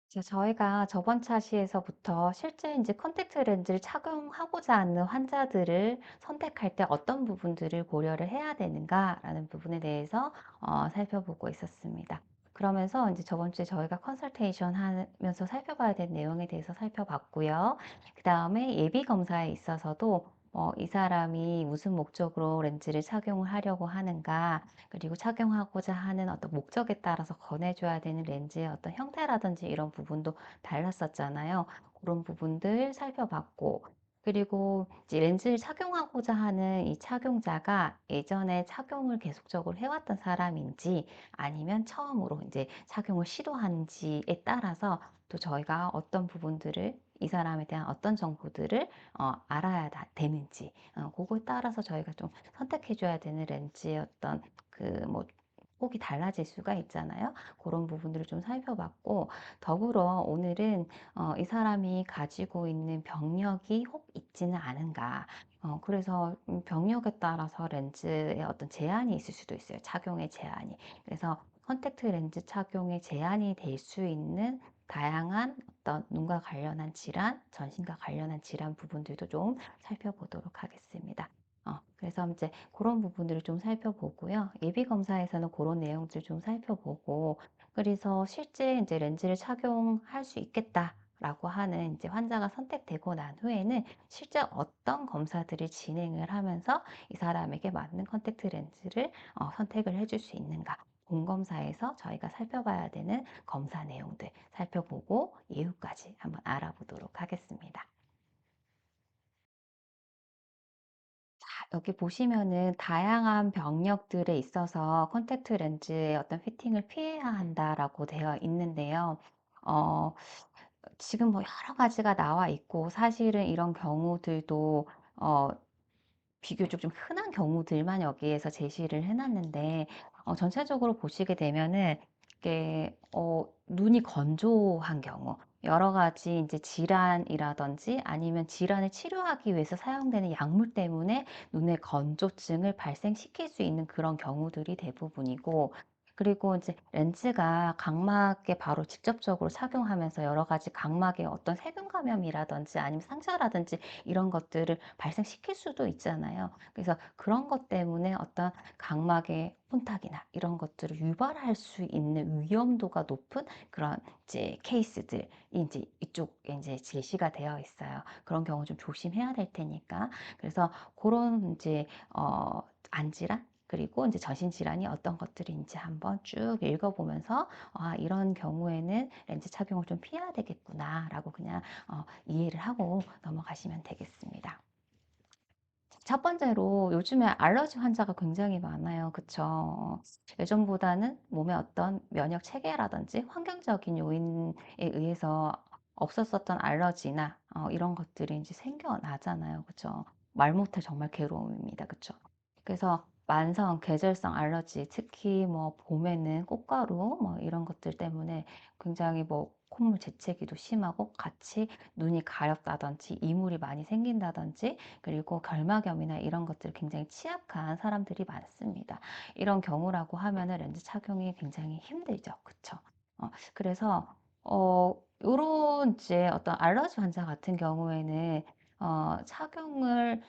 저희가 저번 차시에서부터 실제 이제 컨택트 렌즈를 착용하고자 하는 환자들을 선택할 때 어떤 부분들을 고려를 해야 되는가라는 부분에 대해서 살펴보고 있었습니다. 그러면서 이제 저번 주에 저희가 컨설테이션 하면서 살펴봐야 될 내용에 대해서 살펴봤고요. 그다음에 예비 검사에 있어서도 이 사람이 무슨 목적으로 렌즈를 착용을 하려고 하는가, 그리고 착용하고자 하는 어떤 목적에 따라서 권해줘야 되는 렌즈의 어떤 형태라든지 이런 부분도 달랐었잖아요. 그런 부분들 살펴봤고, 그리고 이제 렌즈를 착용하고자 하는 이 착용자가 예전에 착용을 계속적으로 해왔던 사람인지 아니면 처음으로 이제 착용을 시도한지에 따라서 또 저희가 어떤 부분들을 이 사람에 대한 어떤 정보들을 알아야 되는지 그거에 따라서 저희가 좀 선택해줘야 되는 렌즈의 어떤 뭐 폭이 달라질 수가 있잖아요. 그런 부분들을 좀 살펴봤고, 더불어 오늘은 이 사람이 가지고 있는 병력이 혹 있지는 않은가. 그래서 병력에 따라서 렌즈에 어떤 제한이 있을 수도 있어요. 착용의 제한이. 그래서 컨택트 렌즈 착용에 제한이 될 수 있는 다양한 어떤 눈과 관련한 질환, 전신과 관련한 질환 부분들도 좀 살펴보도록 하겠습니다. 그래서 이제 그런 부분들을 좀 살펴보고요. 예비 검사에서는 그런 내용들 좀 살펴보고, 그래서 실제 이제 렌즈를 착용할 수 있겠다라고 하는 이제 환자가 선택되고 난 후에는 실제 어떤 검사들을 진행을 하면서 이 사람에게 맞는 컨택트 렌즈를 선택을 해줄 수 있는가. 본검사에서 저희가 살펴봐야 되는 검사 내용들 살펴보고 이유까지 한번 알아보도록 하겠습니다. 여기 보시면은 다양한 병력들에 있어서 컨택트 렌즈의 어떤 피팅을 피해야 한다라고 되어 있는데요. 어, 지금 뭐 여러 가지가 나와 있고 사실은 이런 경우들도 어, 비교적 좀 흔한 경우들만 여기에서 제시를 해놨는데 전체적으로 보시게 되면은 이게 눈이 건조한 경우 여러 가지 이제 질환이라든지 아니면 질환을 치료하기 위해서 사용되는 약물 때문에 눈의 건조증을 발생시킬 수 있는 그런 경우들이 대부분이고, 그리고 이제 렌즈가 각막에 바로 직접적으로 착용하면서 여러 가지 각막에 어떤 세균 감염이라든지 아니면 상처라든지 이런 것들을 발생시킬 수도 있잖아요. 그래서 그런 것 때문에 어떤 각막의 혼탁이나 이런 것들을 유발할 수 있는 위험도가 높은 그런 이제 케이스들이 이제 이쪽에 이제 제시가 되어 있어요. 그런 경우 좀 조심해야 될 테니까. 그래서 그런 이제 안질환 그리고 이제 전신질환이 어떤 것들인지 한번 쭉 읽어보면서 이런 경우에는 렌즈 착용을 좀 피해야 되겠구나라고 그냥 이해를 하고 넘어가시면 되겠습니다. 첫 번째로 요즘에 알러지 환자가 굉장히 많아요. 그쵸? 예전보다는 몸의 어떤 면역 체계라든지 환경적인 요인에 의해서 없었었던 알러지나 이런 것들이 이제 생겨나잖아요. 그쵸? 말 못할 정말 괴로움입니다. 그쵸? 그래서 만성, 계절성 알러지, 특히 뭐 봄에는 꽃가루 뭐 이런 것들 때문에 굉장히 뭐 콧물 재채기도 심하고 같이 눈이 가렵다든지 이물이 많이 생긴다든지 그리고 결막염이나 이런 것들 굉장히 취약한 사람들이 많습니다. 이런 경우라고 하면은 렌즈 착용이 굉장히 힘들죠. 그쵸? 그래서, 요런 이제 어떤 알러지 환자 같은 경우에는, 착용을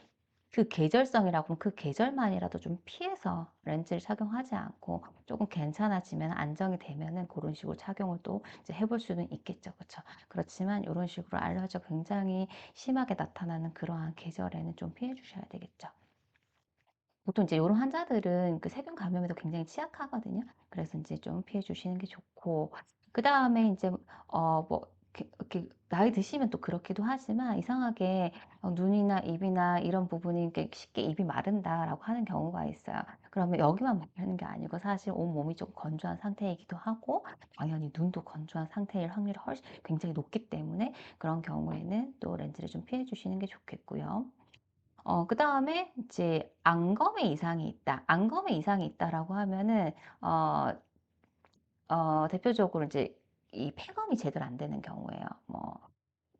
그 계절성이라고 하면 그 계절만이라도 좀 피해서 렌즈를 착용하지 않고 조금 괜찮아지면 안정이 되면은 그런 식으로 착용을 또 이제 해볼 수는 있겠죠. 그쵸? 그렇지만 이런 식으로 알러지가 굉장히 심하게 나타나는 그러한 계절에는 좀 피해 주셔야 되겠죠. 보통 이제 이런 환자들은 그 세균 감염에도 굉장히 취약하거든요. 그래서 이제 좀 피해 주시는 게 좋고, 그 다음에 이제, 뭐, 이렇게 나이 드시면 또 그렇기도 하지만 이상하게 눈이나 입이나 이런 부분이 이렇게 쉽게 입이 마른다라고 하는 경우가 있어요. 그러면 여기만 마르는 게 아니고 사실 온몸이 좀 건조한 상태이기도 하고, 당연히 눈도 건조한 상태일 확률이 훨씬 굉장히 높기 때문에 그런 경우에는 또 렌즈를 좀 피해 주시는 게 좋겠고요. 그다음에 이제 안검에 이상이 있다. 안검에 이상이 있다라고 하면은 어 대표적으로 이제 이 폐검이 제대로 안 되는 경우예요. 뭐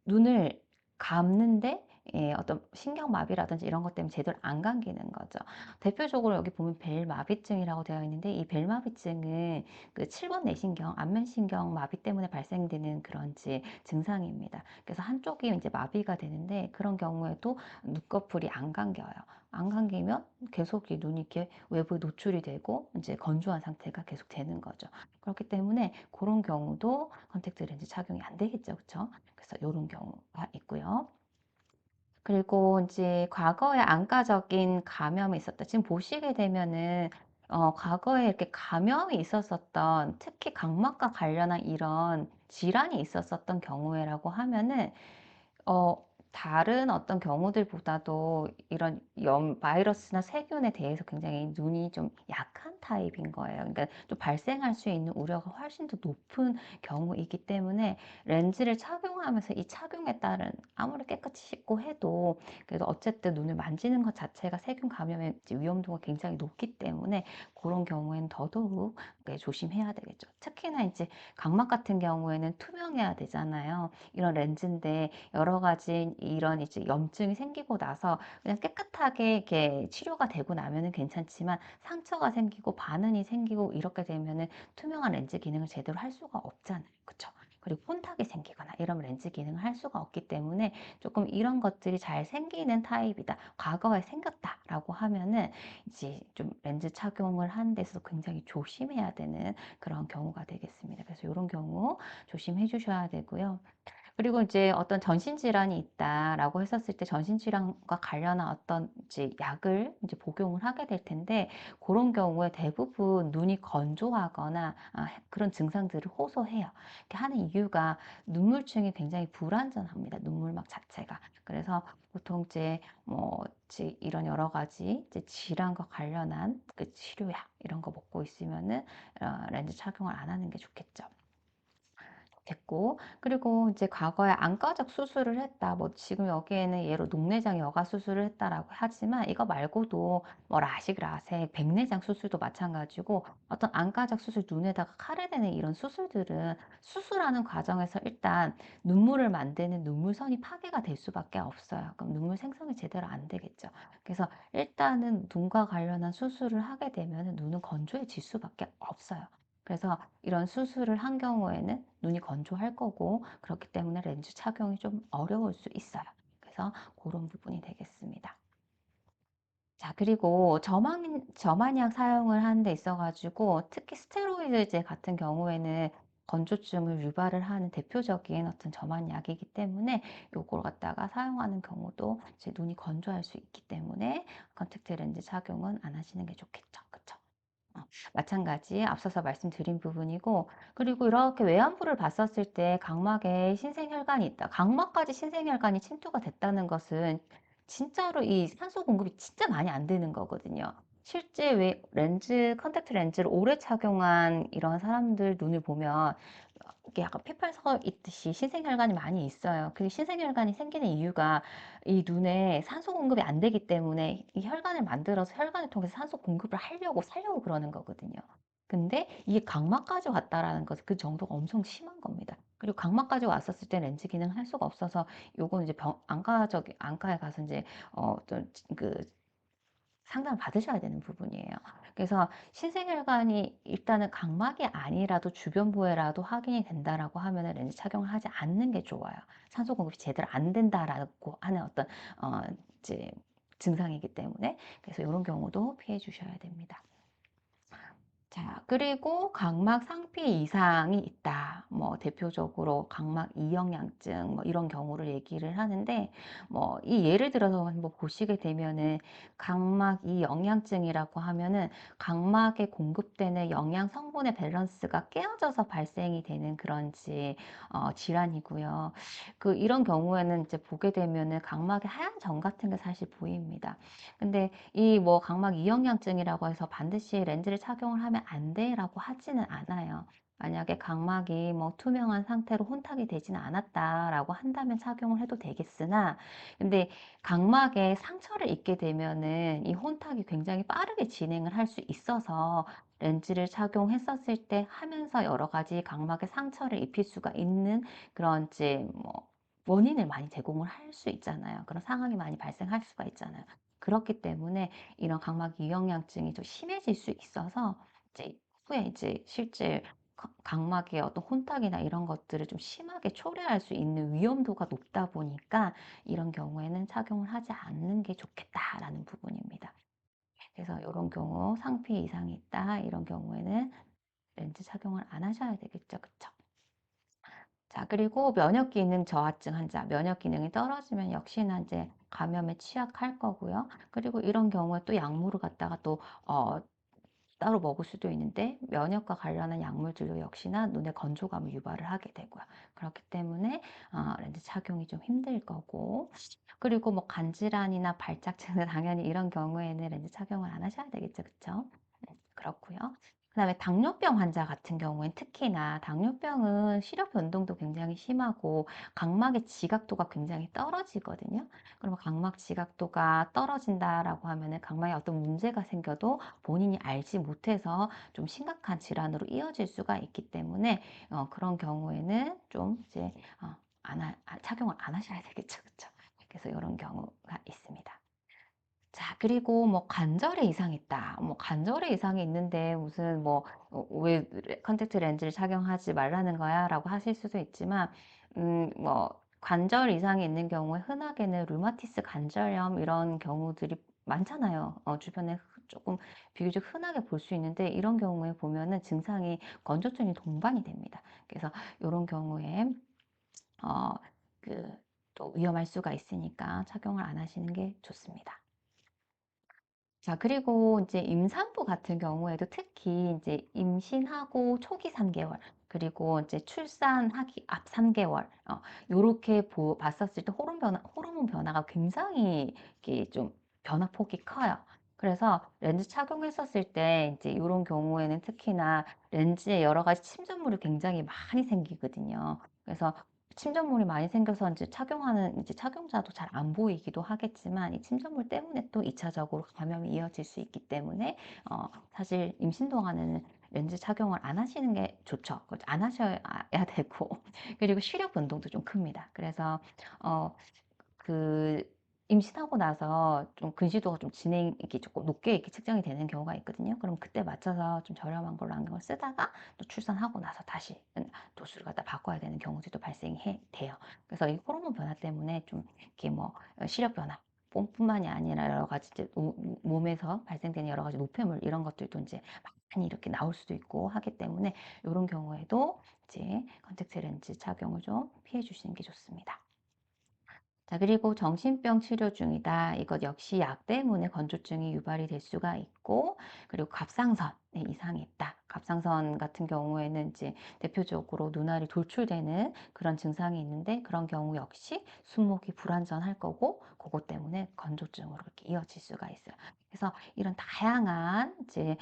눈을 감는데 예, 어떤 신경마비라든지 이런 것 때문에 제대로 안 감기는 거죠. 대표적으로 여기 보면 벨마비증이라고 되어 있는데 이 벨마비증은 그 7번 내신경, 안면신경 마비 때문에 발생되는 그런 증상입니다. 그래서 한쪽이 이제 마비가 되는데 그런 경우에도 눈꺼풀이 안 감겨요. 안 감기면 계속 이 눈이 이렇게 외부에 노출이 되고 이제 건조한 상태가 계속 되는 거죠. 그렇기 때문에 그런 경우도 컨택트 렌즈 착용이 안 되겠죠. 그렇죠? 그래서 이런 경우가 있고요. 그리고 이제 과거에 안과적인 감염이 있었다. 지금 보시게 되면은 과거에 이렇게 감염이 있었었던 특히 각막과 관련한 이런 질환이 있었었던 경우에라고 하면은 어, 다른 어떤 경우들보다도 이런 바이러스나 세균에 대해서 굉장히 눈이 좀 약한 타입인 거예요. 그러니까 좀 발생할 수 있는 우려가 훨씬 더 높은 경우이기 때문에 렌즈를 착용하면서 이 착용에 따른 아무리 깨끗이 씻고 해도 그래도 어쨌든 눈을 만지는 것 자체가 세균 감염의 위험도가 굉장히 높기 때문에 그런 경우에는 더더욱 조심해야 되겠죠. 특히나 이제 각막 같은 경우에는 투명해야 되잖아요. 이런 렌즈인데 여러 가지 이런 이제 염증이 생기고 나서 그냥 깨끗하게 이렇게 치료가 되고 나면은 괜찮지만 상처가 생기고 반응이 생기고 이렇게 되면은 투명한 렌즈 기능을 제대로 할 수가 없잖아요. 그쵸? 그리고 혼탁이 생기거나 이런 렌즈 기능을 할 수가 없기 때문에 조금 이런 것들이 잘 생기는 타입이다. 과거에 생겼다라고 하면은 이제 좀 렌즈 착용을 하는 데서 굉장히 조심해야 되는 그런 경우가 되겠습니다. 그래서 이런 경우 조심해 주셔야 되고요. 그리고 이제 어떤 전신질환이 있다라고 했었을 때 전신질환과 관련한 어떤 이제 약을 이제 복용을 하게 될 텐데 그런 경우에 대부분 눈이 건조하거나 그런 증상들을 호소해요. 이렇게 하는 이유가 눈물층이 굉장히 불안전합니다. 눈물막 자체가. 그래서 보통 이제 뭐 이제 이런 여러 가지 이제 질환과 관련한 그 치료약 이런 거 먹고 있으면은 렌즈 착용을 안 하는 게 좋겠죠. 됐고, 그리고 이제 과거에 안과적 수술을 했다. 뭐 지금 여기에는 예로 녹내장 여가 수술을 했다라고 하지만 이거 말고도 뭐 라식, 라섹, 백내장 수술도 마찬가지고 어떤 안과적 수술 눈에다가 칼을 대는 이런 수술들은 수술하는 과정에서 일단 눈물을 만드는 눈물선이 파괴가 될 수밖에 없어요. 그럼 눈물 생성이 제대로 안 되겠죠. 그래서 일단은 눈과 관련한 수술을 하게 되면 눈은 건조해질 수밖에 없어요. 그래서 이런 수술을 한 경우에는 눈이 건조할 거고 그렇기 때문에 렌즈 착용이 좀 어려울 수 있어요. 그래서 그런 부분이 되겠습니다. 자, 그리고 점안약 사용을 하는 데 있어가지고 특히 스테로이드제 같은 경우에는 건조증을 유발을 하는 대표적인 어떤 점안약이기 때문에 요걸 갖다가 사용하는 경우도 이제 눈이 건조할 수 있기 때문에 컨택트 렌즈 착용은 안 하시는 게 좋겠죠. 그쵸? 어, 마찬가지 앞서서 말씀드린 부분이고 그리고 이렇게 외안부를 봤었을 때 각막에 신생혈관이 있다. 각막까지 신생혈관이 침투가 됐다는 것은 진짜로 이 산소 공급이 진짜 많이 안 되는 거거든요. 실제 왜 컨택트 렌즈를 오래 착용한 이런 사람들 눈을 보면 이게 약간 피팔 서 있듯이 신생혈관이 많이 있어요. 그 신생혈관이 생기는 이유가 이 눈에 산소 공급이 안 되기 때문에 이 혈관을 만들어서 혈관을 통해서 산소 공급을 하려고 살려고 그러는 거거든요. 근데 이게 각막까지 왔다라는 것은 그 정도가 엄청 심한 겁니다. 그리고 각막까지 왔었을 때 렌즈 기능을 할 수가 없어서 요거는 이제 안과에 가서 이제 어그 상담을 받으셔야 되는 부분이에요. 그래서 신생혈관이 일단은 각막이 아니라도 주변 부에라도 확인이 된다라고 하면 렌즈 착용을 하지 않는 게 좋아요. 산소 공급이 제대로 안 된다라고 하는 어떤 어, 이제 증상이기 때문에 그래서 이런 경우도 피해 주셔야 됩니다. 자, 그리고 각막 상피 이상이 있다. 뭐, 대표적으로 각막 이영양증, 뭐, 이런 경우를 얘기를 하는데, 뭐, 이 예를 들어서 한번 보시게 되면은, 각막 이영양증이라고 하면은, 각막에 공급되는 영양 성분의 밸런스가 깨어져서 발생이 되는 그런 질환이고요. 이런 경우에는 이제 보게 되면은, 각막에 하얀 점 같은 게 사실 보입니다. 근데 이 뭐 각막 이영양증이라고 해서 반드시 렌즈를 착용을 하면 안 돼라고 하지는 않아요. 만약에 각막이 뭐 투명한 상태로 혼탁이 되지는 않았다라고 한다면 착용을 해도 되겠으나, 근데 각막에 상처를 입게 되면은 이 혼탁이 굉장히 빠르게 진행을 할 수 있어서 렌즈를 착용했었을 때 하면서 여러 가지 각막에 상처를 입힐 수가 있는 그런 뭐 원인을 많이 제공을 할 수 있잖아요. 그런 상황이 많이 발생할 수가 있잖아요. 그렇기 때문에 이런 각막 이영양증이 좀 심해질 수 있어서 이제 후에 이제 실제 각막의 어떤 혼탁이나 이런 것들을 좀 심하게 초래할 수 있는 위험도가 높다 보니까 이런 경우에는 착용을 하지 않는 게 좋겠다라는 부분입니다. 그래서 이런 경우 상피 이상이 있다 이런 경우에는 렌즈 착용을 안 하셔야 되겠죠. 그쵸? 자, 그리고 면역 기능 저하증 환자, 면역 기능이 떨어지면 역시나 이제 감염에 취약할 거고요. 그리고 이런 경우에 또 약물을 갖다가 또 따로 먹을 수도 있는데 면역과 관련한 약물들도 역시나 눈의 건조감을 유발을 하게 되고요. 그렇기 때문에 렌즈 착용이 좀 힘들 거고, 그리고 뭐 간질환이나 발작증은 당연히 이런 경우에는 렌즈 착용을 안 하셔야 되겠죠. 그쵸? 그렇고요. 그다음에 당뇨병 환자 같은 경우엔 특히나 당뇨병은 시력 변동도 굉장히 심하고 각막의 지각도가 굉장히 떨어지거든요. 그러면 각막 지각도가 떨어진다라고 하면은 각막에 어떤 문제가 생겨도 본인이 알지 못해서 좀 심각한 질환으로 이어질 수가 있기 때문에 그런 경우에는 좀 이제 착용을 안 하셔야 되겠죠. 그쵸? 그래서 이런 경우가 있습니다. 자, 그리고 뭐 관절에 이상이 있다. 뭐 관절에 이상이 있는데 무슨 뭐 왜 컨택트 렌즈를 착용하지 말라는 거야라고 하실 수도 있지만 뭐 관절 이상이 있는 경우에 흔하게는 류마티스 관절염 이런 경우들이 많잖아요. 주변에 조금 비교적 흔하게 볼 수 있는데 이런 경우에 보면은 증상이 건조증이 동반이 됩니다. 그래서 이런 경우에 어 그 또 위험할 수가 있으니까 착용을 안 하시는 게 좋습니다. 자, 그리고 이제 임산부 같은 경우에도 특히 이제 임신하고 초기 3개월, 그리고 이제 출산하기 앞 3개월, 요렇게 봤었을 때 호르몬 변화가 굉장히 이렇게 좀 변화폭이 커요. 그래서 렌즈 착용했었을 때 이제 요런 경우에는 특히나 렌즈에 여러 가지 침전물이 굉장히 많이 생기거든요. 그래서 침전물이 많이 생겨서 이제 착용하는 이제 착용자도 잘 안 보이기도 하겠지만 이 침전물 때문에 또 2차적으로 감염이 이어질 수 있기 때문에 사실 임신 동안에는 렌즈 착용을 안 하시는 게 좋죠. 안 하셔야 되고 그리고 시력 변동도 좀 큽니다. 그래서 어 그 임신하고 나서 좀 근시도가 좀 이렇게 조금 높게 이렇게 측정이 되는 경우가 있거든요. 그럼 그때 맞춰서 좀 저렴한 걸로 안경을 쓰다가 또 출산하고 나서 다시 도수를 갖다 바꿔야 되는 경우들도 발생해 돼요. 그래서 이 호르몬 변화 때문에 좀 이렇게 뭐 시력 변화 뿐만이 아니라 여러 가지 이제 몸에서 발생되는 여러 가지 노폐물 이런 것들도 이제 많이 이렇게 나올 수도 있고 하기 때문에 이런 경우에도 이제 컨택트 렌즈 착용을 좀 피해 주시는 게 좋습니다. 자, 그리고 정신병 치료 중이다. 이것 역시 약 때문에 건조증이 유발이 될 수가 있고, 그리고 갑상선에 이상이 있다. 갑상선 같은 경우에는 이제 대표적으로 눈알이 돌출되는 그런 증상이 있는데, 그런 경우 역시 숨목이 불안전할 거고, 그것 때문에 건조증으로 이렇게 이어질 수가 있어요. 그래서 이런 다양한 이제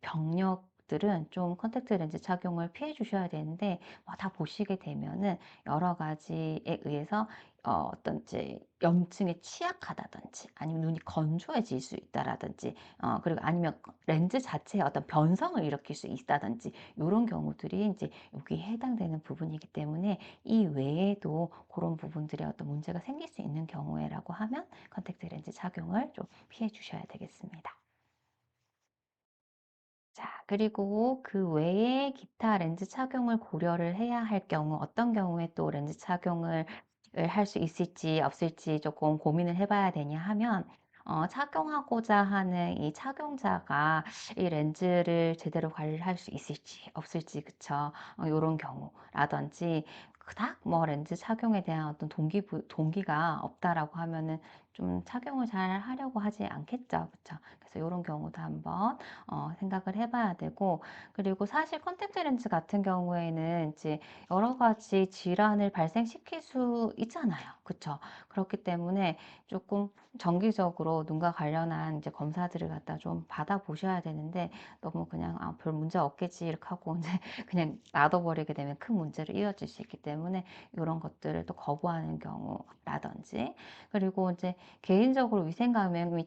병력들은 좀 컨택트 렌즈 착용을 피해 주셔야 되는데, 다 보시게 되면은 여러 가지에 의해서 어떤 이제 염증에 취약하다든지 아니면 눈이 건조해질 수 있다라든지 그리고 아니면 렌즈 자체에 어떤 변성을 일으킬 수 있다든지 요런 경우들이 이제 여기에 해당되는 부분이기 때문에 이 외에도 그런 부분들에 어떤 문제가 생길 수 있는 경우에라고 하면 컨택트 렌즈 착용을 좀 피해 주셔야 되겠습니다. 자, 그리고 그 외에 기타 렌즈 착용을 고려를 해야 할 경우, 어떤 경우에 또 렌즈 착용을 할 수 있을지 없을지 조금 고민을 해봐야 되냐 하면, 착용하고자 하는 이 착용자가 이 렌즈를 제대로 관리를 할 수 있을지 없을지, 그쵸? 요런 경우라든지, 그닥 뭐 렌즈 착용에 대한 어떤 동기가 없다라고 하면은 좀 착용을 잘 하려고 하지 않겠죠. 그쵸? 그래서 요런 경우도 한번 생각을 해봐야 되고, 그리고 사실 컨택트 렌즈 같은 경우에는 이제 여러 가지 질환을 발생시킬 수 있잖아요. 그쵸? 그렇기 때문에 조금 정기적으로 눈과 관련한 이제 검사들을 갖다 좀 받아보셔야 되는데, 너무 그냥, 별 문제 없겠지, 이렇게 하고, 이제 그냥 놔둬버리게 되면 큰 문제로 이어질 수 있기 때문에, 이런 것들을 또 거부하는 경우라든지, 그리고 이제 개인적으로 위생감염이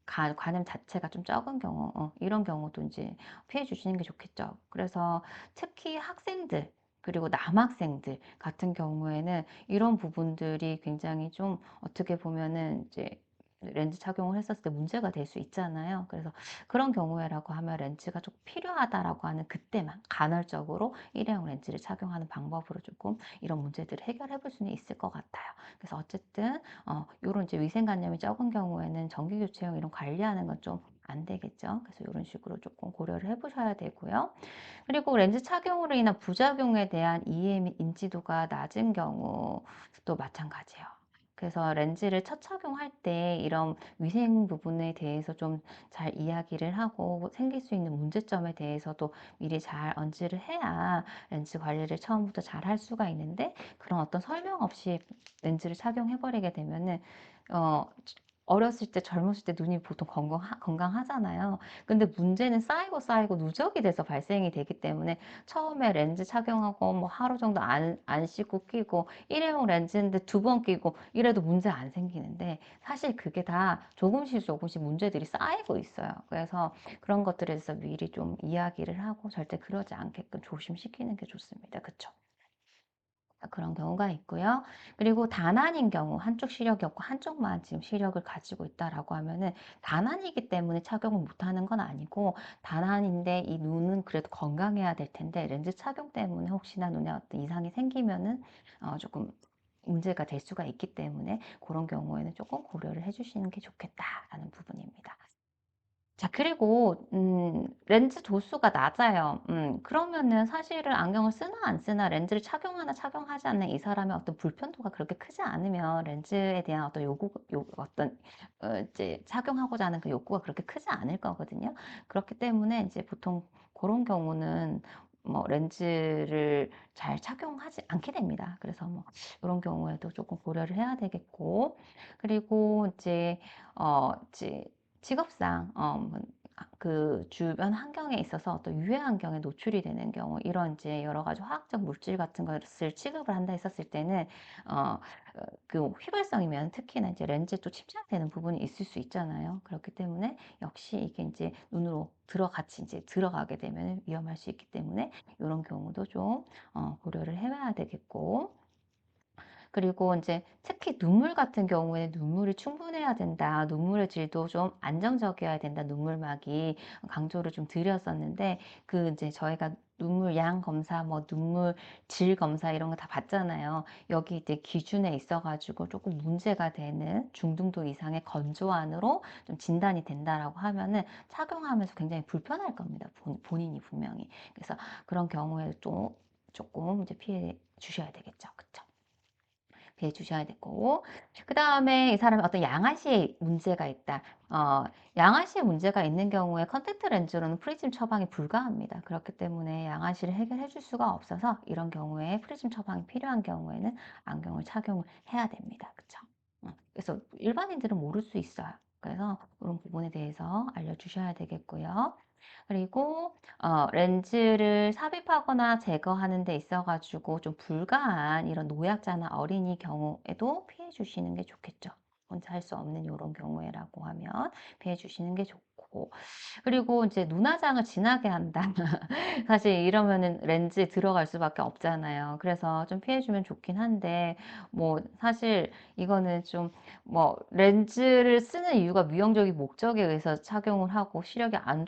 관염 자체가 좀 적은 경우, 이런 경우도 이제 피해 주시는 게 좋겠죠. 그래서 특히 학생들, 그리고 남학생들 같은 경우에는 이런 부분들이 굉장히 좀 어떻게 보면은 이제 렌즈 착용을 했었을 때 문제가 될 수 있잖아요. 그래서 그런 경우에라고 하면 렌즈가 좀 필요하다라고 하는 그때만 간헐적으로 일회용 렌즈를 착용하는 방법으로 조금 이런 문제들을 해결해 볼 수는 있을 것 같아요. 그래서 어쨌든 요런 이제 위생관념이 적은 경우에는 정기 교체용 이런 관리하는 건 좀 안 되겠죠. 그래서 이런 식으로 조금 고려를 해 보셔야 되고요. 그리고 렌즈 착용으로 인한 부작용에 대한 이해 및 인지도가 낮은 경우도 마찬가지예요. 그래서 렌즈를 첫 착용할 때 이런 위생 부분에 대해서 좀 잘 이야기를 하고 생길 수 있는 문제점에 대해서도 미리 잘 언지를 해야 렌즈 관리를 처음부터 잘 할 수가 있는데, 그런 어떤 설명 없이 렌즈를 착용해 버리게 되면은 어 어렸을 때 젊었을 때 눈이 보통 건강하잖아요. 근데 문제는 쌓이고 누적이 돼서 발생이 되기 때문에 처음에 렌즈 착용하고 뭐 하루 정도 안 씻고 끼고 일회용 렌즈인데 두 번 끼고 이래도 문제 안 생기는데, 사실 그게 다 조금씩 문제들이 쌓이고 있어요. 그래서 그런 것들에 대해서 미리 좀 이야기를 하고 절대 그러지 않게끔 조심시키는 게 좋습니다. 그쵸? 그런 경우가 있고요. 그리고 다난인 경우, 한쪽 시력이 없고 한쪽만 지금 시력을 가지고 있다라고 하면은 다난이기 때문에 착용을 못하는 건 아니고, 다난인데 이 눈은 그래도 건강해야 될 텐데 렌즈 착용 때문에 혹시나 눈에 어떤 이상이 생기면은 조금 문제가 될 수가 있기 때문에 그런 경우에는 조금 고려를 해주시는 게 좋겠다라는 부분입니다. 자, 그리고 렌즈 도수가 낮아요. 그러면은 사실은 안경을 쓰나 안 쓰나 렌즈를 착용하나 착용하지 않는 이 사람의 어떤 불편도가 그렇게 크지 않으면 렌즈에 대한 어떤 어떤 이제 착용하고자 하는 그 욕구가 그렇게 크지 않을 거거든요. 그렇기 때문에 이제 보통 그런 경우는 뭐 렌즈를 잘 착용하지 않게 됩니다. 그래서 뭐 이런 경우에도 조금 고려를 해야 되겠고, 그리고 이제 직업상 그 주변 환경에 있어서 어떤 유해 환경에 노출이 되는 경우, 이런 이제 여러 가지 화학적 물질 같은 것을 취급을 한다 했었을 때는 어, 그 휘발성이면 특히나 이제 렌즈에 또 침착되는 부분이 있을 수 있잖아요. 그렇기 때문에 역시 이게 이제 눈으로 같이 이제 들어가게 되면 위험할 수 있기 때문에 이런 경우도 좀 고려를 해봐야 되겠고, 그리고 이제 특히 눈물 같은 경우에는 눈물이 충분해야 된다. 눈물의 질도 좀 안정적이어야 된다. 눈물막이 강조를 좀 드렸었는데, 그 이제 저희가 눈물 양 검사, 뭐 눈물 질 검사 이런 거 다 받잖아요. 여기 이제 기준에 있어가지고 조금 문제가 되는 중등도 이상의 건조안으로 좀 진단이 된다라고 하면은 착용하면서 굉장히 불편할 겁니다. 본인이 분명히. 그래서 그런 경우에 또 조금 이제 피해 주셔야 되겠죠. 그쵸? 해 주셔야 되고, 그다음에 이 사람이 어떤 양아시에 문제가 있다. 양아시에 문제가 있는 경우에 컨택트 렌즈로는 프리즘 처방이 불가합니다. 그렇기 때문에 양아시를 해결해 줄 수가 없어서 이런 경우에 프리즘 처방이 필요한 경우에는 안경을 착용을 해야 됩니다. 그쵸? 그래서 일반인들은 모를 수 있어요. 그래서 이런 부분에 대해서 알려주셔야 되겠고요. 그리고 렌즈를 삽입하거나 제거하는 데 있어 가지고 좀 불가한 이런 노약자나 어린이 경우에도 피해 주시는 게 좋겠죠. 혼자 할 수 없는 요런 경우에라고 하면 피해 주시는 게 좋고, 그리고 이제 눈화장을 진하게 한다. 사실 이러면은 렌즈에 들어갈 수밖에 없잖아요. 그래서 좀 피해 주면 좋긴 한데, 뭐 사실 이거는 좀 뭐 렌즈를 쓰는 이유가 미용적인 목적에 의해서 착용을 하고 시력이 안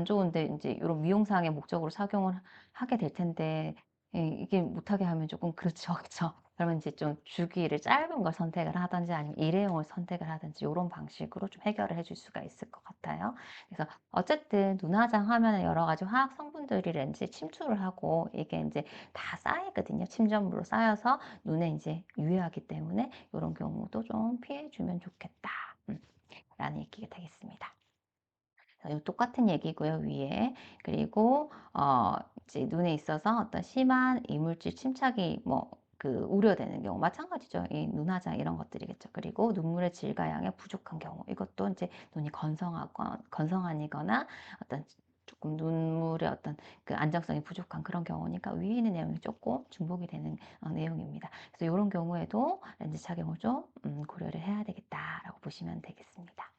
좋은데 이제 이런 미용상의 목적으로 착용을 하게 될 텐데, 예, 이게 못하게 하면 조금 그렇죠. 그렇죠. 그러면 이제 좀 주기를 짧은 걸 선택을 하든지 아니면 일회용을 선택을 하든지 이런 방식으로 좀 해결을 해줄 수가 있을 것 같아요. 그래서 어쨌든 눈화장 하면은 여러 가지 화학 성분들이 렌즈에 침투를 하고 이게 이제 다 쌓이거든요. 침전물로 쌓여서 눈에 이제 유해하기 때문에 이런 경우도 좀 피해 주면 좋겠다. 음, 라는 얘기가 되겠습니다. 똑같은 얘기고요, 위에. 그리고 이제 눈에 있어서 어떤 심한 이물질 침착이 뭐 그 우려되는 경우 마찬가지죠. 이 눈화장 이런 것들이겠죠. 그리고 눈물의 질과 양이 부족한 경우, 이것도 이제 눈이 건성아니거나 어떤 조금 눈물의 어떤 그 안정성이 부족한 그런 경우니까 위에 있는 내용이 조금 중복이 되는 내용입니다. 그래서 이런 경우에도 렌즈 착용을 좀 고려를 해야 되겠다라고 보시면 되겠습니다.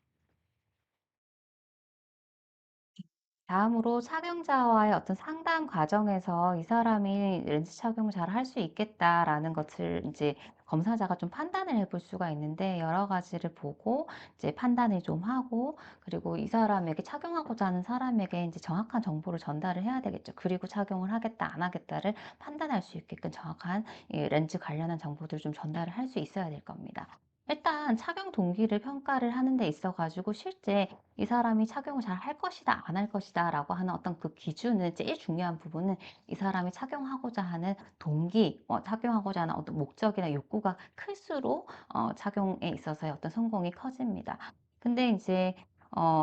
다음으로 착용자와의 어떤 상담 과정에서 '이 사람이 렌즈 착용을 잘 할 수 있겠다.'라는 것을 이제 검사자가 좀 판단을 해볼 수가 있는데, 여러 가지를 보고 이제 판단을 좀 하고, 그리고 이 사람에게, 착용하고자 하는 사람에게 이제 정확한 정보를 전달을 해야 되겠죠. 그리고 착용을 하겠다 안 하겠다를 판단할 수 있게끔 정확한 이 렌즈 관련한 정보들을 좀 전달을 할 수 있어야 될 겁니다. 일단 착용 동기를 평가를 하는 데 있어 가지고, 실제 이 사람이 착용을 잘 할 것이다, 안 할 것이다 라고 하는 어떤 그 기준은, 제일 중요한 부분은 이 사람이 착용하고자 하는 동기, 착용하고자 하는 어떤 목적이나 욕구가 클수록 착용에 있어서의 어떤 성공이 커집니다. 근데 이제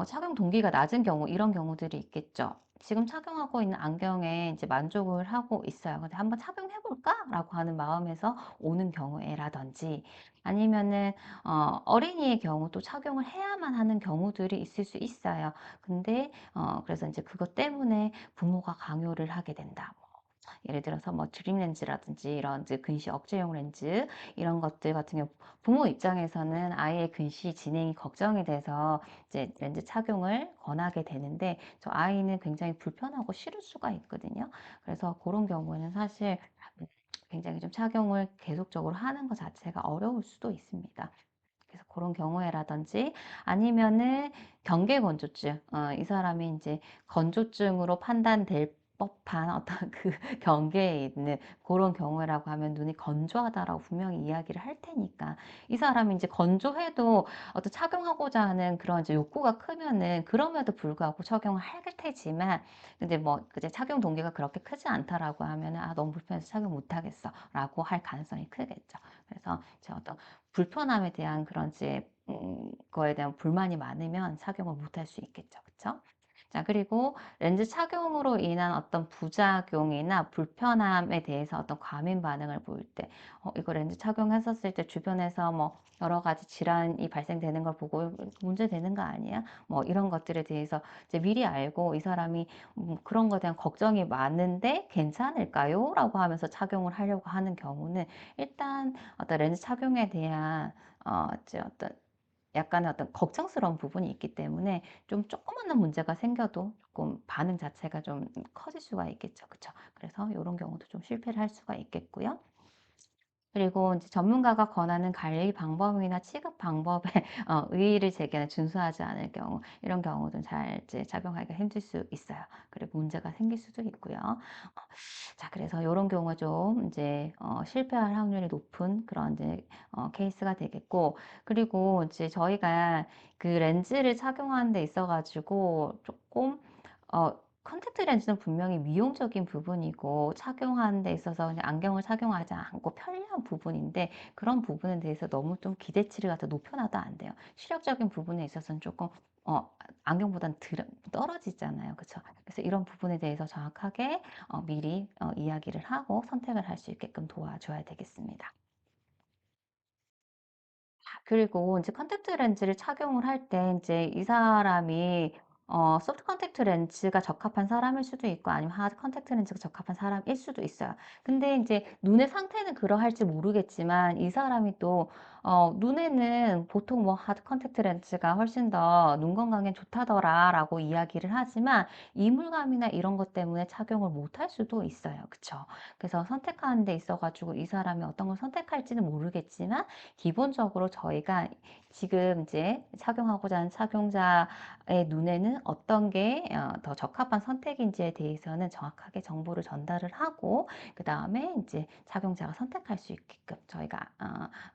착용 동기가 낮은 경우, 이런 경우들이 있겠죠. 지금 착용하고 있는 안경에 이제 만족을 하고 있어요. 근데 '한번 착용해 볼까?'라고 하는 마음에서 오는 경우에라든지, 아니면은 어린이의 경우 또 착용을 해야만 하는 경우들이 있을 수 있어요. 근데 그래서 이제 그것 때문에 부모가 강요를 하게 된다. 뭐 예를 들어서 뭐 드림 렌즈라든지 이런 이제 근시 억제용 렌즈, 이런 것들 같은 경우 부모 입장에서는 아이의 근시 진행이 걱정이 돼서 이제 렌즈 착용을 권하게 되는데, 저 아이는 굉장히 불편하고 싫을 수가 있거든요. 그래서 그런 경우에는 사실 음 굉장히 좀 착용을 계속적으로 하는 것 자체가 어려울 수도 있습니다. 그래서 그런 경우에라든지, 아니면은 경계 건조증, 이 사람이 이제 건조증으로 판단될 법한 어떤 그 경계에 있는 그런 경우라고 하면, 눈이 건조하다라고 분명히 이야기를 할 테니까, 이 사람이 이제 건조해도 어떤 착용하고자 하는 그런 이제 욕구가 크면은 그럼에도 불구하고 착용을 할 테지만, 근데 뭐 이제 착용 동기가 그렇게 크지 않다라고 하면은 '아 너무 불편해서 착용 못 하겠어.'라고 할 가능성이 크겠죠. 그래서 제 어떤 불편함에 대한 그런 이제 거에 대한 불만이 많으면 착용을 못 할 수 있겠죠. 그쵸? 자, 그리고 렌즈 착용으로 인한 어떤 부작용이나 불편함에 대해서 어떤 과민 반응을 보일 때, 이거 렌즈 착용했었을 때 주변에서 뭐 여러 가지 질환이 발생되는 걸 보고 문제되는 거 아니야? 뭐 이런 것들에 대해서 이제 미리 알고, 이 사람이 그런 거에 대한 걱정이 많은데 괜찮을까요? 라고 하면서 착용을 하려고 하는 경우는, 일단 어떤 렌즈 착용에 대한 이제 어떤 약간의 어떤 걱정스러운 부분이 있기 때문에, 좀 조그마한 문제가 생겨도 조금 반응 자체가 좀 커질 수가 있겠죠. 그쵸? 그래서 이런 경우도 좀 실패를 할 수가 있겠고요. 그리고 이제 전문가가 권하는 관리 방법이나 취급 방법에 의의를 제기하는, 준수하지 않을 경우, 이런 경우는 잘 이제 작용하기가 힘들 수 있어요. 그리고 문제가 생길 수도 있고요. 자, 그래서 요런 경우가 좀 이제 실패할 확률이 높은 그런 이제 케이스가 되겠고, 그리고 이제 저희가 그 렌즈를 착용하는 데 있어 가지고 쪼끔, 컨택트 렌즈는 분명히 미용적인 부분이고, 착용하는 데 있어서 그냥 안경을 착용하지 않고 편리한 부분인데, 그런 부분에 대해서 너무 좀 기대치를 갖다 높여 놔도 안 돼요. 시력적인 부분에 있어서는 쪼끔 어 안경보다는 떨어지잖아요. 그쵸? 그래서 이런 부분에 대해서 정확하게 미리 이야기를 하고 선택을 할 수 있게끔 도와줘야 되겠습니다. 그리고 이제 컨택트 렌즈를 착용을 할 때, 이제 이 사람이 소프트 컨택트 렌즈가 적합한 사람일 수도 있고, 아니면 하드 컨택트 렌즈가 적합한 사람일 수도 있어요. 근데 이제 눈의 상태는 그러할지 모르겠지만, 이 사람이 또 눈에는 보통 뭐 "하드 컨택트 렌즈가 훨씬 더 눈 건강에 좋다더라."라고 이야기를 하지만, 이물감이나 이런 것 때문에 착용을 못 할 수도 있어요. 그쵸? 그래서 선택하는 데 있어 가지고 이 사람이 어떤 걸 선택할지는 모르겠지만, 기본적으로 저희가 지금 이제 착용하고자 하는 착용자의 눈에는 어떤 게 더 적합한 선택인지에 대해서는 정확하게 정보를 전달을 하고, 그다음에 이제 착용자가 선택할 수 있게끔 저희가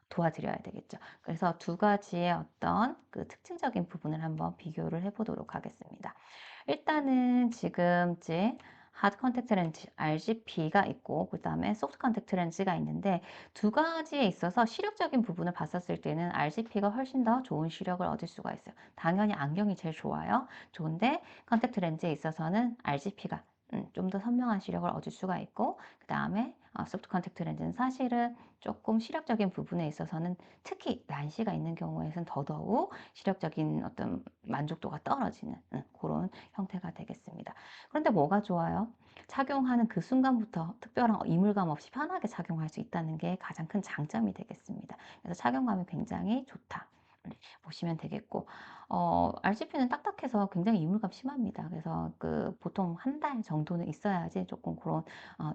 도와드려야 되겠죠. 그래서 두 가지의 어떤 그 특징적인 부분을 한번 비교를 해 보도록 하겠습니다. 일단은 지금 이제 하드 컨택트 렌즈 RGB가 있고, 그다음에 소프트 컨택트 렌즈가 있는데, 두 가지에 있어서 시력적인 부분을 봤었을 때는 RGB가 훨씬 더 좋은 시력을 얻을 수가 있어요. 당연히 안경이 제일 좋아요. 좋은데 컨택트 렌즈에 있어서는 RGB가 좀 더 선명한 시력을 얻을 수가 있고, 그다음에 소프트 컨택트 렌즈는 사실은 조금 시력적인 부분에 있어서는, 특히 난시가 있는 경우에는 더더욱 시력적인 어떤 만족도가 떨어지는 그런 형태가 되겠습니다. 그런데 뭐가 좋아요? 착용하는 그 순간부터 특별한 이물감 없이 편하게 착용할 수 있다는 게 가장 큰 장점이 되겠습니다. 그래서 착용감이 굉장히 좋다. 보시면 되겠고, RGP는 딱딱해서 굉장히 이물감 심합니다. 그래서 보통 한 달 정도는 있어야지 조금 그런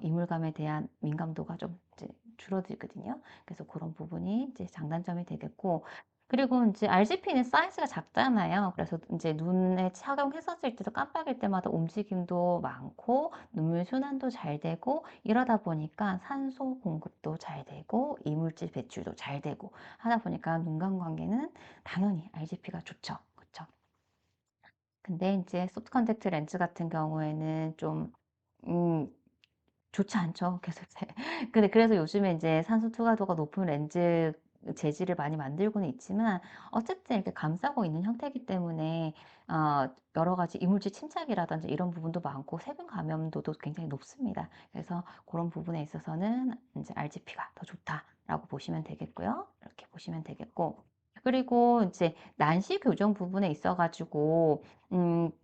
이물감에 대한 민감도가 좀 이제 줄어들거든요. 그래서 그런 부분이 이제 장단점이 되겠고, 그리고 이제 RGP는 사이즈가 작잖아요. 그래서 이제 눈에 착용했었을 때도 깜빡일 때마다 움직임도 많고, 눈물 순환도 잘 되고, 이러다 보니까 산소 공급도 잘 되고, 이물질 배출도 잘 되고, 하다 보니까 눈 간 관계는 당연히 RGP가 좋죠. 그쵸? 근데 이제 소프트 컨택트 렌즈 같은 경우에는 좀, 음, 좋지 않죠. 그래서 이제, 근데 그래서 요즘에 이제 산소 투과도가 높은 렌즈 재질을 많이 만들고는 있지만, 어쨌든 이렇게 감싸고 있는 형태이기 때문에, 여러 가지 이물질 침착이라든지 이런 부분도 많고, 세균 감염도도 굉장히 높습니다. 그래서 그런 부분에 있어서는 이제 RGP가 더 좋다라고 보시면 되겠고요. 이렇게 보시면 되겠고. 그리고 이제 난시 교정 부분에 있어가지고,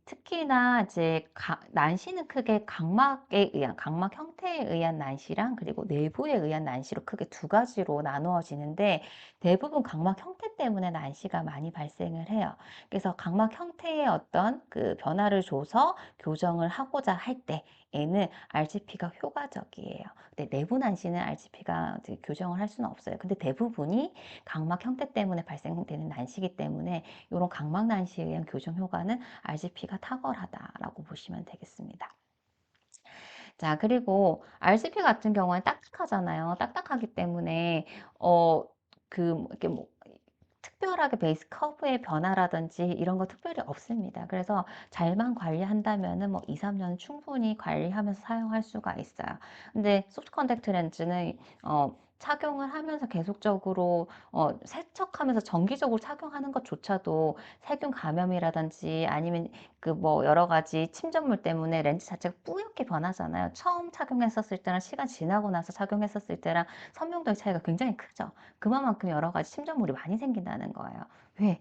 특히나 이제 난시는 크게 각막에 의한, 각막 형태에 의한 난시랑 그리고 내부에 의한 난시로 크게 두 가지로 나누어지는데, 대부분 각막 형태 때문에 난시가 많이 발생을 해요. 그래서 각막 형태의 어떤 그 변화를 줘서 교정을 하고자 할 때에는 RGP가 효과적이에요. 근데 내부 난시는 RGP가 교정을 할 수는 없어요. 근데 대부분이 각막 형태 때문에 발생되는 난시이기 때문에 이런 각막 난시에 의한 교정 효과는 RGP가 탁월하다라고 보시면 되겠습니다. 자, 그리고 RGP 같은 경우는 딱딱하잖아요. 딱딱하기 때문에 이렇게 뭐 특별하게 베이스 커브의 변화라든지 이런 거 특별히 없습니다. 그래서 잘만 관리한다면은 뭐 2, 3년 충분히 관리하면서 사용할 수가 있어요. 근데 소프트 컨택트 렌즈는 착용을 하면서 계속적으로 세척하면서 정기적으로 착용하는 것조차도 세균 감염이라든지 아니면 뭐 여러 가지 침전물 때문에 렌즈 자체가 뿌옇게 변하잖아요. 처음 착용했었을 때랑 시간 지나고 나서 착용했었을 때랑 선명도의 차이가 굉장히 크죠. 그만큼 여러 가지 침전물이 많이 생긴다는 거예요. 왜?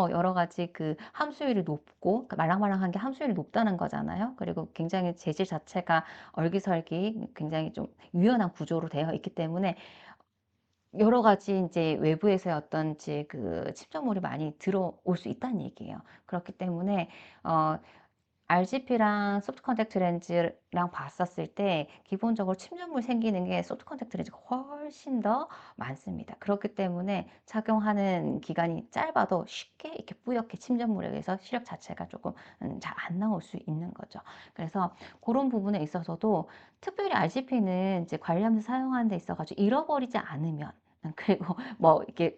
여러 가지 함수율이 높고, 말랑말랑한 게 함수율이 높다는 거잖아요. 그리고 굉장히 재질 자체가 얼기설기, 굉장히 좀 유연한 구조로 되어 있기 때문에 여러 가지 이제 외부에서의 어떤 이제 침전물이 많이 들어올 수 있다는 얘기예요. 그렇기 때문에, 어, RGP랑 소프트 컨택트 렌즈랑 봤었을 때 기본적으로 침전물 생기는 게 소프트 컨택트 렌즈가 훨씬 더 많습니다. 그렇기 때문에 착용하는 기간이 짧아도 쉽게 이렇게 뿌옇게 침전물에 의해서 시력 자체가 조금 잘 안 나올 수 있는 거죠. 그래서 그런 부분에 있어서도 특별히 RGP는 이제 관리하면서 사용하는 데 있어가지고 잃어버리지 않으면 그리고 뭐 이렇게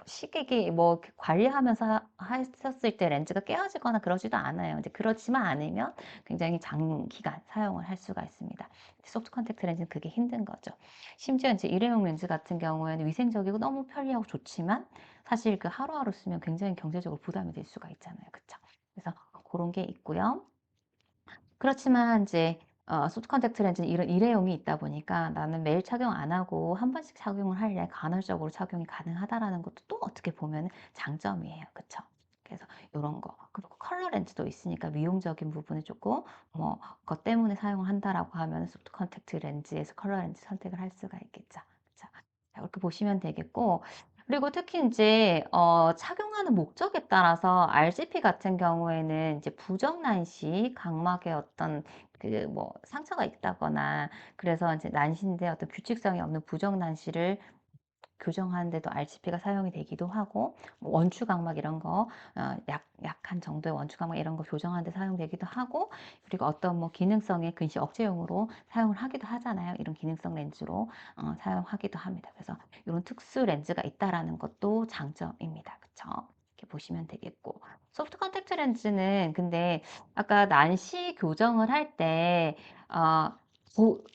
시계기 뭐 이렇게 관리하면서 했었을 때 렌즈가 깨어지거나 그러지도 않아요. 이제 그렇지만 않으면 굉장히 장기간 사용을 할 수가 있습니다. 소프트 컨택트 렌즈는 그게 힘든 거죠. 심지어 이제 일회용 렌즈 같은 경우에는 위생적이고 너무 편리하고 좋지만 사실 하루하루 쓰면 굉장히 경제적으로 부담이 될 수가 있잖아요. 그쵸? 그래서 그런 게 있고요. 그렇지만 이제 소프트 컨택트 렌즈는 이런 일회용이 있다 보니까 나는 매일 착용 안 하고 한 번씩 착용을 할래 간헐적으로 착용이 가능하다라는 것도 또 어떻게 보면 장점이에요. 그쵸? 그래서 이런 거. 그리고 컬러 렌즈도 있으니까 미용적인 부분을 조금 뭐 그것 때문에 사용을 한다라고 하면 소프트 컨택트 렌즈에서 컬러 렌즈 선택을 할 수가 있겠죠. 자, 이렇게 보시면 되겠고 그리고 특히 이제 착용하는 목적에 따라서 RGP 같은 경우에는 이제 부정난시, 각막에 어떤 뭐 상처가 있다거나 그래서 이제 난시인데 어떤 규칙성이 없는 부정난시를 교정하는 데도 RGP가 사용이 되기도 하고 뭐 원추각막 이런 거 약한 정도의 원추각막 이런 거 교정하는 데 사용되기도 하고 그리고 어떤 뭐 기능성의 근시 억제용으로 사용을 하기도 하잖아요. 이런 기능성 렌즈로 사용하기도 합니다. 그래서 이런 특수 렌즈가 있다라는 것도 장점입니다. 그쵸? 이렇게 보시면 되겠고 소프트 컨택트 렌즈는 근데 아까 난시 교정을 할때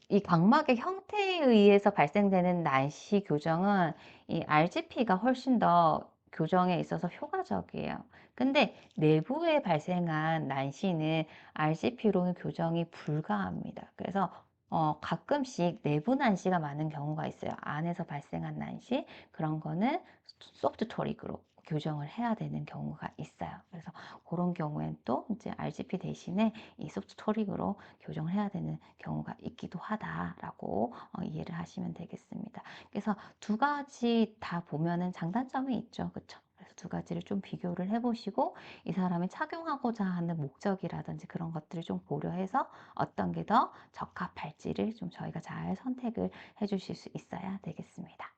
이 각막의 형태에 의해서 발생되는 난시 교정은 이 RGP가 훨씬 더 교정에 있어서 효과적이에요. 근데 내부에 발생한 난시는 RGP로는 교정이 불가합니다. 그래서 가끔씩 내부 난시가 많은 경우가 있어요. 안에서 발생한 난시 그런 거는 소프트 토릭으로 교정을 해야 되는 경우가 있어요. 그래서 그런 경우엔 또 이제 RGP 대신에 이 소프트 토릭으로 교정을 해야 되는 경우가 있기도 하다라고 이해를 하시면 되겠습니다. 그래서 두 가지 다 보면은 장단점이 있죠. 그렇죠? 두 가지를 좀 비교를 해 보시고 이 사람이 착용하고자 하는 목적이라든지 그런 것들을 좀 고려해서 어떤 게 더 적합할지를 좀 저희가 잘 선택을 해 주실 수 있어야 되겠습니다.